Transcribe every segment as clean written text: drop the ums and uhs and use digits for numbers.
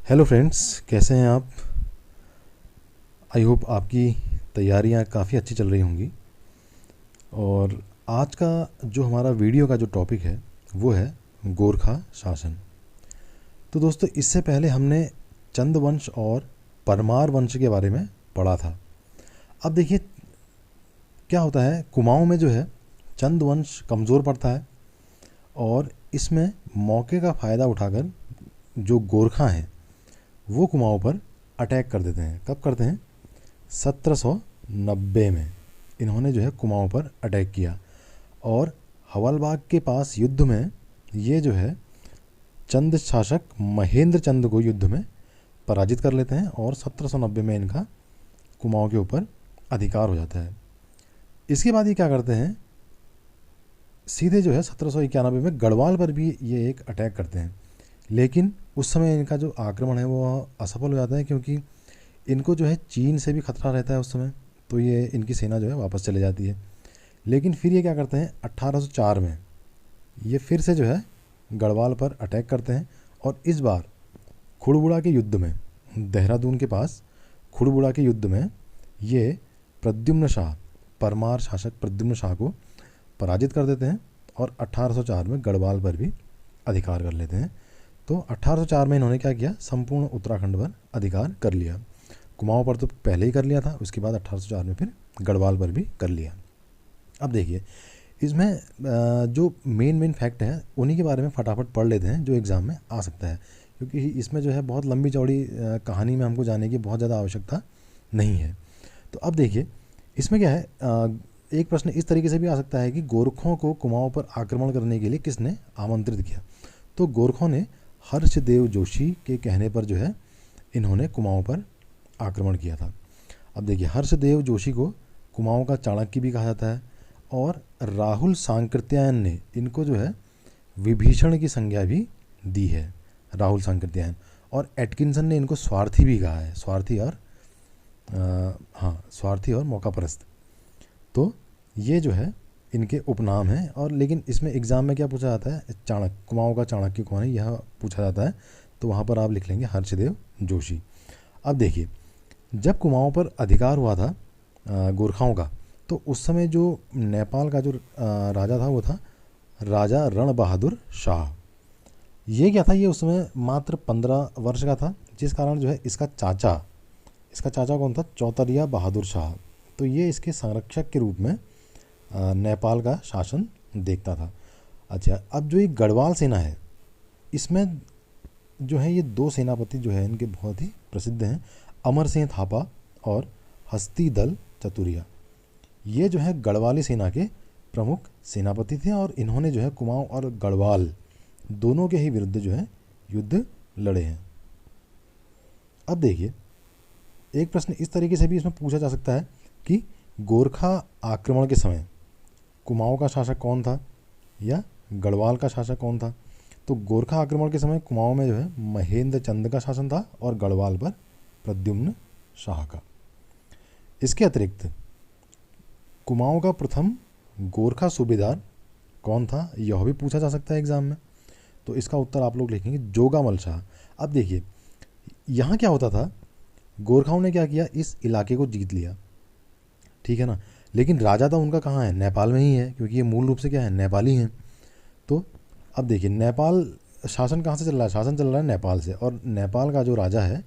Hello friends, कैसे हैं आप। आई होप आपकी तैयारियां काफ़ी अच्छी चल रही होंगी। और आज का जो हमारा वीडियो का जो टॉपिक है वो है गोरखा शासन। तो दोस्तों, इससे पहले हमने चंद वंश और परमार वंश के बारे में पढ़ा था। अब देखिए क्या होता है, कुमाऊं में जो है चंद वंश कमज़ोर पड़ता है और इसमें मौके का फ़ायदा उठाकर जो गोरखा हैं वो कुमाऊं पर अटैक कर देते हैं। कब करते हैं? 1790 में इन्होंने जो है कुमाऊं पर अटैक किया और हवलबाग के पास युद्ध में ये जो है चंद शासक महेंद्र चंद को युद्ध में पराजित कर लेते हैं और 1790 में इनका कुमाऊं के ऊपर अधिकार हो जाता है। इसके बाद ये क्या करते हैं, सीधे जो है 1791 में गढ़वाल पर भी ये एक अटैक करते हैं। लेकिन उस समय इनका जो आक्रमण है वो असफल हो जाता है, क्योंकि इनको जो है चीन से भी खतरा रहता है उस समय। तो ये इनकी सेना जो है वापस चले जाती है। लेकिन फिर ये क्या करते हैं, 1804 में ये फिर से जो है गढ़वाल पर अटैक करते हैं और इस बार खुड़बुड़ा के युद्ध में, देहरादून के पास खुड़बुड़ा के युद्ध में ये प्रद्युम्न शाह, परमार शासक प्रद्युम्न शाह को पराजित कर देते हैं और 1804 में गढ़वाल पर भी अधिकार कर लेते हैं। तो 1804 में इन्होंने क्या किया, संपूर्ण उत्तराखंड पर अधिकार कर लिया। कुमाऊं पर तो पहले ही कर लिया था, उसके बाद 1804 में फिर गढ़वाल पर भी कर लिया। अब देखिए इसमें जो मेन फैक्ट है उन्हीं के बारे में फटाफट पढ़ लेते हैं जो एग्ज़ाम में आ सकता है, क्योंकि इसमें जो है बहुत लंबी चौड़ी कहानी में हमको जाने की बहुत ज़्यादा आवश्यकता नहीं है। तो अब देखिए इसमें क्या है, एक प्रश्न इस तरीके से भी आ सकता है कि गोरखों को कुमाऊं पर आक्रमण करने के लिए किसने आमंत्रित किया। तो गोरखों ने हर्षदेव जोशी के कहने पर जो है इन्होंने कुमाऊं पर आक्रमण किया था। अब देखिए हर्षदेव जोशी को कुमाऊं का चाणक्य भी कहा जाता है और राहुल सांकृत्यायन ने इनको जो है विभीषण की संज्ञा भी दी है, राहुल सांकृत्यायन। और एटकिंसन ने इनको स्वार्थी भी कहा है, स्वार्थी और मौकापरस्त। तो ये जो है इनके उपनाम हैं। और लेकिन इसमें एग्ज़ाम में क्या पूछा जाता है, चाणक्य, कुमाऊं का चाणक्य कौन है यह पूछा जाता है। तो वहाँ पर आप लिख लेंगे हर्षदेव जोशी। अब देखिए जब कुमाऊं पर अधिकार हुआ था गोरखाओं का, तो उस समय जो नेपाल का जो राजा था वो था राजा रण बहादुर शाह। ये क्या था, ये उस समय मात्र 15 वर्ष का था, जिस कारण जो है इसका चाचा कौन था, चौतरिया बहादुर शाह। तो ये इसके संरक्षक के रूप में नेपाल का शासन देखता था। अच्छा, अब जो ये गढ़वाल सेना है इसमें जो है ये दो सेनापति जो है इनके बहुत ही प्रसिद्ध हैं, अमर सिंह थापा और हस्ती दल चतुरिया। ये जो है गढ़वाली सेना के प्रमुख सेनापति थे और इन्होंने जो है कुमाऊं और गढ़वाल दोनों के ही विरुद्ध जो है युद्ध लड़े हैं। अब देखिए एक प्रश्न इस तरीके से भी इसमें पूछा जा सकता है कि गोरखा आक्रमण के समय कुमाऊं का शासक कौन था या गढ़वाल का शासक कौन था। तो गोरखा आक्रमण के समय कुमाऊं में जो है महेंद्र चंद का शासन था और गढ़वाल पर प्रद्युम्न शाह का। इसके अतिरिक्त कुमाऊं का प्रथम गोरखा सूबेदार कौन था यह भी पूछा जा सकता है एग्जाम में। तो इसका उत्तर आप लोग लिखेंगे जोगामल शाह। अब देखिए यहाँ क्या होता था, गोरखाओं ने क्या किया, इस इलाके को जीत लिया, ठीक है ना। लेकिन राजा तो उनका कहाँ है, नेपाल में ही है, क्योंकि ये मूल रूप से क्या है, नेपाली हैं। तो अब देखिए नेपाल शासन कहाँ से चल रहा है, शासन चल रहा है नेपाल से। और नेपाल का जो राजा है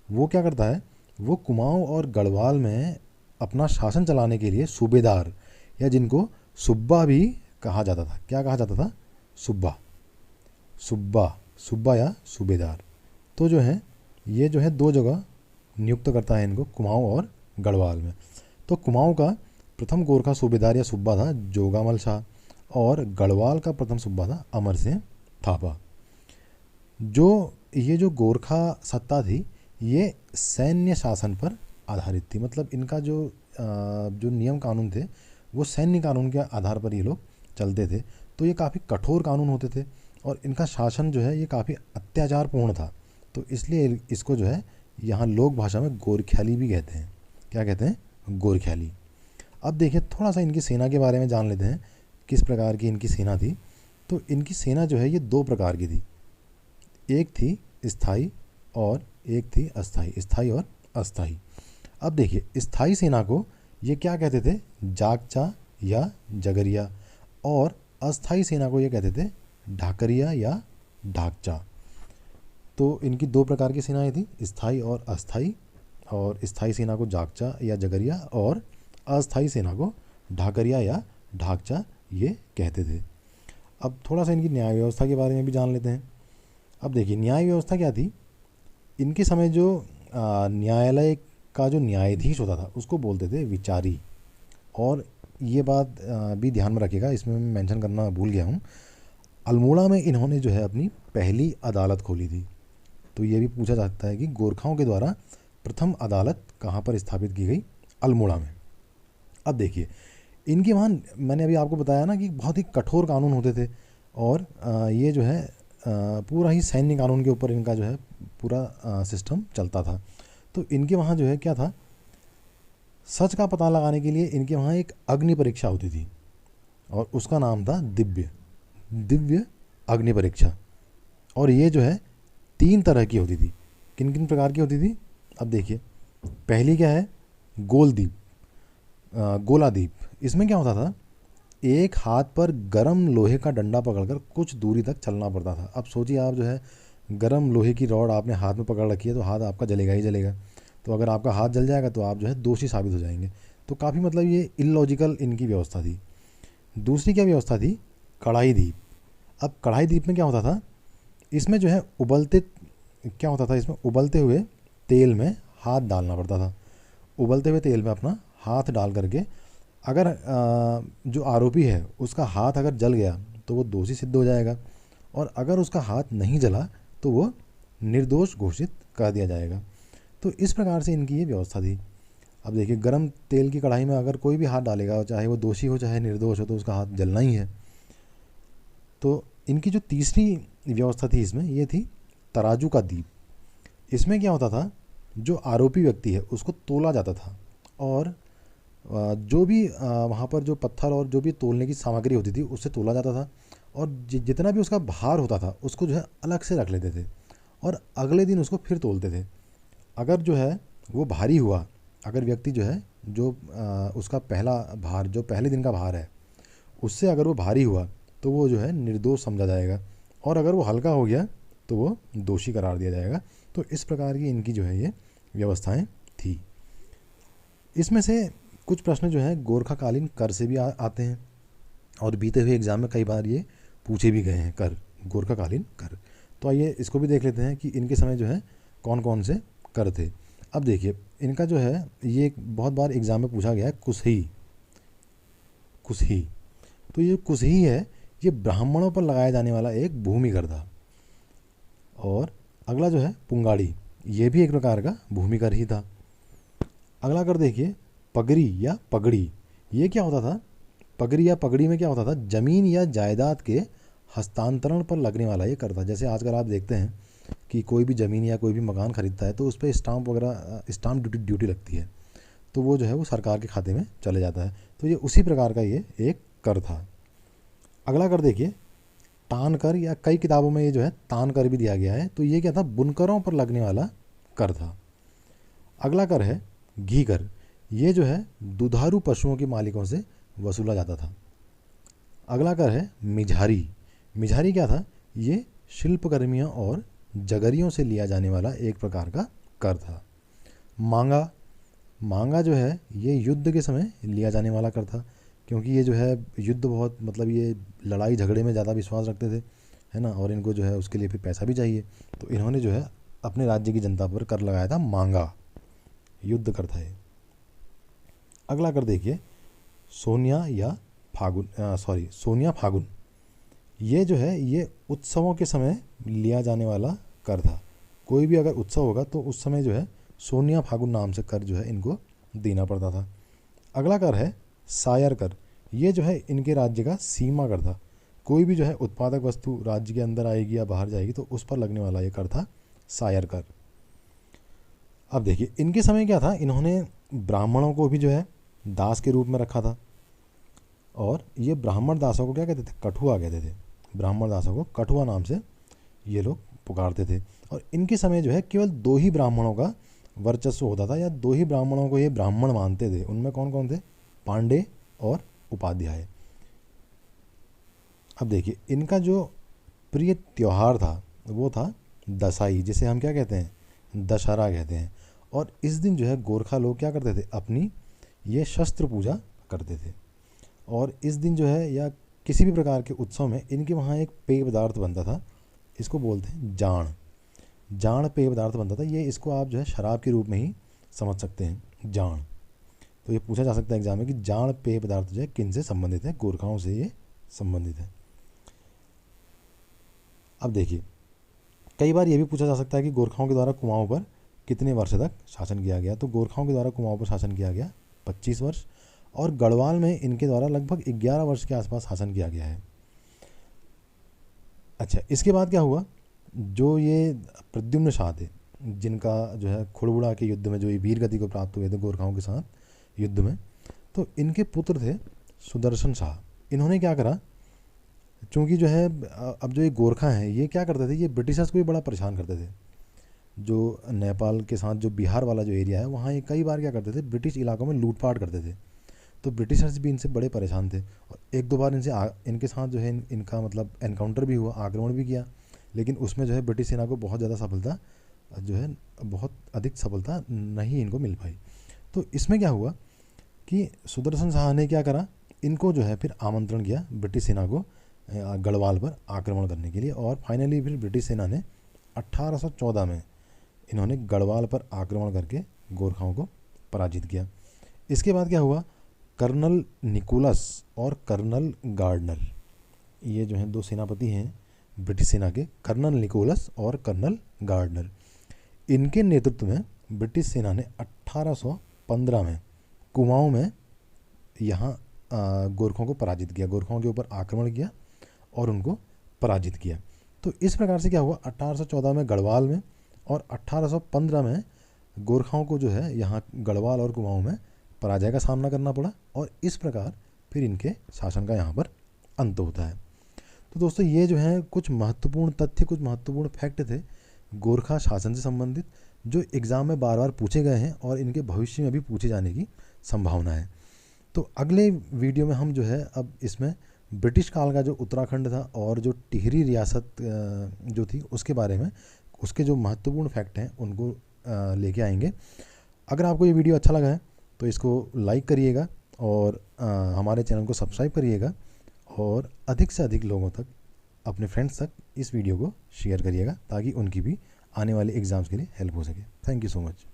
वो क्या करता है, वो कुमाऊं और गढ़वाल में अपना शासन चलाने के लिए सूबेदार, या जिनको सुब्बा भी कहा जाता था, क्या कहा जाता था, सुब्बा सुब्बा सुब्बा या सूबेदार। तो जो है ये जो है दो जगह नियुक्त करता है इनको, कुमाऊं और गढ़वाल में। तो कुमाऊं का प्रथम गोरखा सूबेदार या सुब्बा था जोगामल शाह और गढ़वाल का प्रथम सुब्बा था अमर सिंह थापा। ये जो गोरखा सत्ता थी ये सैन्य शासन पर आधारित थी, मतलब इनका जो नियम कानून थे वो सैन्य कानून के आधार पर ये लोग चलते थे। तो ये काफ़ी कठोर कानून होते थे और इनका शासन जो है ये काफ़ी अत्याचारपूर्ण था। तो इसलिए इसको जो है यहाँ लोक भाषा में गोरख्याली भी कहते हैं। क्या कहते हैं, गोरख्याली। अब देखिए थोड़ा सा इनकी सेना के बारे में जान लेते हैं, किस प्रकार की इनकी सेना थी। तो इनकी सेना जो है ये दो प्रकार की थी, एक थी स्थाई और एक थी अस्थाई, स्थाई और अस्थाई। अब देखिए स्थाई सेना को ये क्या कहते थे, जागचा या जगरिया, और अस्थाई सेना को ये कहते थे ढाकरिया या ढाकचा। तो इनकी दो प्रकार की सेनाएं थी, स्थाई और अस्थाई, और स्थाई सेना को जागचा या जगरिया और अस्थाई सेना को ढाकरिया या ढाकचा ये कहते थे। अब थोड़ा सा इनकी न्याय व्यवस्था के बारे में भी जान लेते हैं। अब देखिए न्याय व्यवस्था क्या थी, इनके समय जो न्यायालय का जो न्यायाधीश होता था उसको बोलते थे विचारी। और ये बात भी ध्यान में रखिएगा, इसमें मैं मेंशन करना भूल गया हूँ, अल्मोड़ा में इन्होंने जो है अपनी पहली अदालत खोली थी। तो ये भी पूछा जाता है कि गोरखाओं के द्वारा प्रथम अदालत कहाँ पर स्थापित की गई, अल्मोड़ा में। अब देखिए इनके वहाँ, मैंने अभी आपको बताया ना कि बहुत ही कठोर कानून होते थे, और ये जो है पूरा ही सैन्य कानून के ऊपर इनका जो है पूरा सिस्टम चलता था। तो इनके वहाँ जो है क्या था, सच का पता लगाने के लिए इनके वहाँ एक अग्नि परीक्षा होती थी, और उसका नाम था दिव्य अग्नि परीक्षा। और ये जो है 3 तरह की होती थी। किन किन प्रकार की होती थी, अब देखिए पहली क्या है, गोलादीप। इसमें क्या होता था, एक हाथ पर गरम लोहे का डंडा पकड़कर कुछ दूरी तक चलना पड़ता था। अब सोचिए आप जो है गरम लोहे की रॉड आपने हाथ में पकड़ रखी है, तो हाथ आपका जलेगा ही जलेगा। तो अगर आपका हाथ जल जाएगा तो आप जो है दोषी साबित हो जाएंगे। तो काफ़ी मतलब ये इलॉजिकल इनकी व्यवस्था थी। दूसरी क्या व्यवस्था थी, कढ़ाई दीप। अब कढ़ाई दीप में क्या होता था, इसमें जो है इसमें उबलते हुए तेल में हाथ डालना पड़ता था। उबलते हुए तेल में अपना हाथ डाल करके अगर जो आरोपी है उसका हाथ अगर जल गया तो वो दोषी सिद्ध हो जाएगा, और अगर उसका हाथ नहीं जला तो वो निर्दोष घोषित कर दिया जाएगा। तो इस प्रकार से इनकी ये व्यवस्था थी। अब देखिए गरम तेल की कढ़ाई में अगर कोई भी हाथ डालेगा, चाहे वो दोषी हो चाहे निर्दोष हो, तो उसका हाथ जलना ही है। तो इनकी जो तीसरी व्यवस्था थी इसमें, ये थी तराजू का दीप। इसमें क्या होता था, जो आरोपी व्यक्ति है उसको तोला जाता था, और जो भी वहाँ पर जो पत्थर और जो भी तोलने की सामग्री होती थी उससे तोला जाता था, और जितना भी उसका भार होता था उसको जो है अलग से रख लेते थे, और अगले दिन उसको फिर तोलते थे। अगर जो है वो भारी हुआ, अगर व्यक्ति जो है जो उसका पहला भार, जो पहले दिन का भार है, उससे अगर वो भारी हुआ तो वो जो है निर्दोष समझा जाएगा, और अगर वो हल्का हो गया तो वो दोषी करार दिया जाएगा। तो इस प्रकार की इनकी जो है ये व्यवस्थाएं थी। इसमें से कुछ प्रश्न जो है गोरखाकालीन कर से भी आते हैं, और बीते हुए एग्जाम में कई बार ये पूछे भी गए हैं, कर, गोरखाकालीन कर। तो आइए इसको भी देख लेते हैं कि इनके समय जो है कौन कौन से कर थे। अब देखिए इनका जो है ये बहुत बार एग्जाम में पूछा गया है, कुसही। तो ये कुसही है, ये ब्राह्मणों पर लगाया जाने वाला एक भूमि कर था। और अगला जो है पुंगाड़ी, ये भी एक प्रकार का भूमि कर ही था। अगला कर देखिए पगड़ी या पगड़ी। ये क्या होता था, पगड़ी या पगड़ी में क्या होता था, जमीन या जायदाद के हस्तांतरण पर लगने वाला ये कर था। जैसे आजकल आप देखते हैं कि कोई भी ज़मीन या कोई भी मकान खरीदता है तो उस पर स्टाम्प वगैरह, स्टाम्प ड्यूटी लगती है, तो वो जो है वो सरकार के खाते में चले जाता है। तो ये उसी प्रकार का ये एक कर था। अगला कर देखिए तान कर, या कई किताबों में ये जो है तान कर भी दिया गया है। तो ये क्या था, बुनकरों पर लगने वाला कर था। अगला कर है घी कर। ये जो है दुधारू पशुओं के मालिकों से वसूला जाता था। अगला कर है मिझारी। मिझारी क्या था, ये शिल्पकर्मियों और जगरियों से लिया जाने वाला एक प्रकार का कर था। मांगा, मांगा जो है ये युद्ध के समय लिया जाने वाला कर था, क्योंकि ये जो है युद्ध बहुत, मतलब ये लड़ाई झगड़े में ज़्यादा विश्वास रखते थे, है ना, और इनको जो है उसके लिए फिर पैसा भी चाहिए, तो इन्होंने जो है अपने राज्य की जनता पर कर लगाया था। मांगा युद्ध कर था ये। अगला कर देखिए सोनिया या सोनिया फागुन। ये जो है ये उत्सवों के समय लिया जाने वाला कर था। कोई भी अगर उत्सव होगा तो उस समय जो है सोनिया फागुन नाम से कर जो है इनको देना पड़ता था। अगला कर है सायर कर। ये जो है इनके राज्य का सीमा कर था। कोई भी जो है उत्पादक वस्तु राज्य के अंदर आएगी या बाहर जाएगी तो उस पर लगने वाला ये कर था सायर कर। अब देखिए इनके समय क्या था, इन्होंने ब्राह्मणों को भी जो है दास के रूप में रखा था, और ये ब्राह्मण दासों को क्या कहते थे, कठुआ कहते थे। ब्राह्मण दासों को कठुआ नाम से ये लोग पुकारते थे। और इनके समय जो है केवल 2 ही ब्राह्मणों का वर्चस्व होता था, या 2 ही ब्राह्मणों को ये ब्राह्मण मानते थे। उनमें कौन कौन थे? पांडे और उपाध्याय। अब देखिए, इनका जो प्रिय त्यौहार था वो था दसाई, जिसे हम क्या कहते हैं? दशहरा कहते हैं। और इस दिन जो है गोरखा लोग क्या करते थे? अपनी ये शस्त्र पूजा करते थे। और इस दिन जो है, या किसी भी प्रकार के उत्सव में, इनके वहाँ एक पेय पदार्थ बनता था, इसको बोलते हैं जाण। जाण पेय पदार्थ बनता था। ये इसको आप जो है शराब के रूप में ही समझ सकते हैं, जाण। तो ये पूछा जा सकता है एग्जाम में कि जाण पेय पदार्थ जो है किन से संबंधित है? गोरखाओं से ये संबंधित है। अब देखिए, कई बार ये भी पूछा जा सकता है कि गोरखाओं के द्वारा कुमाऊं पर कितने वर्ष तक शासन किया गया? तो गोरखाओं के द्वारा कुमाऊं पर शासन किया गया 25 वर्ष, और गढ़वाल में इनके द्वारा लगभग 11 वर्ष के आसपास शासन किया गया है। अच्छा, इसके बाद क्या हुआ? जो ये प्रद्युम्न शाह थे, जिनका जो है खुड़बुड़ा के युद्ध में जो ये वीर गति को प्राप्त हुए थे गोरखाओं के साथ युद्ध में, तो इनके पुत्र थे सुदर्शन शाह। इन्होंने क्या करा, चूँकि जो है अब जो ये गोरखा हैं ये क्या करते थे? ये ब्रिटिशर्स को भी बड़ा परेशान करते थे। जो नेपाल के साथ जो बिहार वाला जो एरिया है, वहाँ ये कई बार क्या करते थे? ब्रिटिश इलाकों में लूटपाट करते थे। तो ब्रिटिशर्स भी इनसे बड़े परेशान थे, और 1-2 बार इनके साथ जो है इनका मतलब एनकाउंटर भी हुआ, आक्रमण भी किया। लेकिन उसमें जो है ब्रिटिश सेना को बहुत ज़्यादा सफलता जो है, बहुत अधिक सफलता नहीं इनको मिल पाई। तो इसमें क्या हुआ कि सुदर्शन शाह ने क्या करा, इनको जो है फिर आमंत्रण किया ब्रिटिश सेना को गढ़वाल पर आक्रमण करने के लिए। और फाइनली फिर ब्रिटिश सेना ने 1814 में इन्होंने गढ़वाल पर आक्रमण करके गोरखाओं को पराजित किया। इसके बाद क्या हुआ? कर्नल निकोलस और कर्नल गार्डनर, ये जो हैं 2 सेनापति हैं ब्रिटिश सेना के, कर्नल निकोलस और कर्नल गार्डनर। इनके नेतृत्व में ब्रिटिश सेना ने 1815 में कुमाऊं में यहाँ गोरखों को पराजित किया, गोरखों के ऊपर आक्रमण किया और उनको पराजित किया। तो इस प्रकार से क्या हुआ? 1814 में गढ़वाल में और 1815 में गोरखाओं को जो है यहाँ गढ़वाल और कुमाऊं में पराजय का सामना करना पड़ा, और इस प्रकार फिर इनके शासन का यहाँ पर अंत होता है। तो दोस्तों, ये जो है कुछ महत्वपूर्ण तथ्य, कुछ महत्वपूर्ण फैक्ट थे गोरखा शासन से संबंधित, जो एग्ज़ाम में बार बार पूछे गए हैं और इनके भविष्य में भी पूछे जाने की संभावना है। तो अगले वीडियो में हम जो है अब इसमें ब्रिटिश काल का जो उत्तराखंड था और जो टिहरी रियासत जो थी उसके बारे में, उसके जो महत्वपूर्ण फैक्ट हैं उनको लेके आएंगे। अगर आपको ये वीडियो अच्छा लगा है तो इसको लाइक करिएगा, और हमारे चैनल को सब्सक्राइब करिएगा, और अधिक से अधिक लोगों तक, अपने फ्रेंड्स तक इस वीडियो को शेयर करिएगा, ताकि उनकी भी आने वाले एग्ज़ाम्स के लिए हेल्प हो सके। Thank you so much.